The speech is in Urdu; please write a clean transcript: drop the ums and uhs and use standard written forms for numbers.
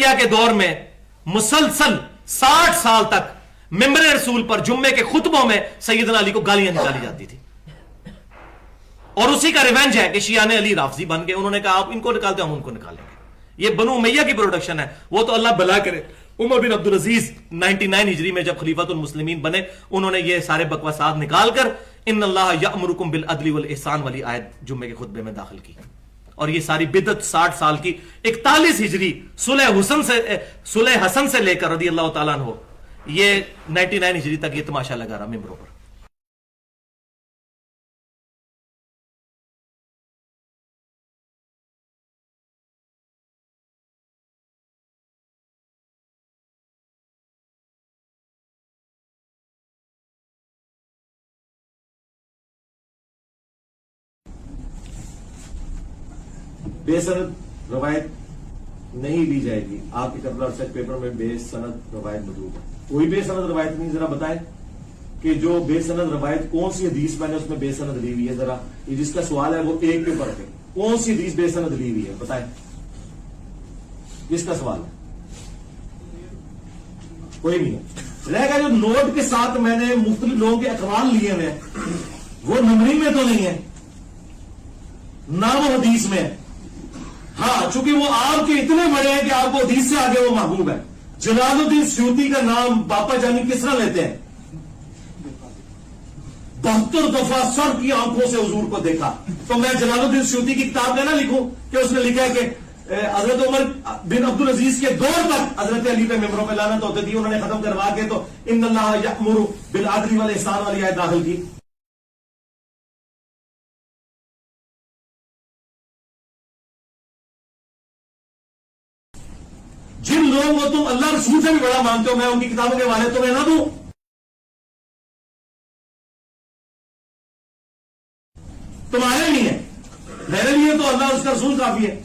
امیہ کے دور میں مسلسل 60 سال تک ممبر رسول پر جمعے کے خطبوں میں سیدنا علی کو گالیاں نکالی جاتی تھی، اور اسی کا ریونج ہے کہ شیعہ علی رافضی بن گئے. انہوں نے کہا آپ ان کو نکالتے ہم ان کو نکالیں گے. یہ بنو امیہ کی پروڈکشن ہے. وہ تو اللہ بلا کرے عمر بن عبدالعزیز 99 ہجری میں جب خلیفۃ المسلمین بنے انہوں نے یہ سارے بکواسات نکال کر ان اللہ یأمرکم بالعدل والاحسان والی آیت جمعے کے خطبے میں داخل کی، اور یہ ساری بدعت 60 سال کی 41 ہجری صلح حسن سے لے کر رضی اللہ تعالیٰ عنہ یہ 99 ہجری تک یہ تماشا لگا رہا ممبروں پر. بے سند روایت نہیں لی جائے گی. آپ کے کربلا ریسرچ پیپر میں بے سند روایت موجود ہے. کوئی بے سند روایت نہیں. ذرا بتائیں کہ جو بے سند روایت کون سی حدیث میں نے اس میں بے سند لی ہوئی ہے. ذرا یہ جس کا سوال ہے وہ ایک پیپر پہ کون سی حدیث بے سند لی ہوئی ہے بتائیں. جس کا سوال ہے کوئی نہیں ہے. رہ گا جو نوٹ کے ساتھ میں نے مختلف لوگوں کے اقوال لیے ہوئے وہ نمبری میں تو نہیں ہے نہ وہ حدیث میں ہے. ہاں چونکہ وہ آپ کے اتنے بڑے ہیں کہ آپ کو حدیث سے آگے وہ محبوب ہے. جلال الدین سیوطی کا نام باپا جانی کس طرح لیتے ہیں؟ 72 دفعہ سر کی آنکھوں سے حضور کو دیکھا. تو میں جلال الدین سیوطی کی کتاب میں نہ لکھوں کہ اس نے لکھا ہے کہ حضرت عمر بن عبدالعزیز کے دور تک حضرت علی پہ ممبروں پہ لعنت ہوتی تھی، انہوں نے ختم کروا کے تو ان اللہ یأمر بالعدل والاحسان والی آیت داخل کی. جن لوگوں کو تم اللہ رسول سے بھی بڑا مانتے ہو میں ان کی کتابوں کے حوالے تمہیں نہ دوں. تمہارے نہیں ہے، میرے لیے تو اللہ اس کا رسول کافی ہے.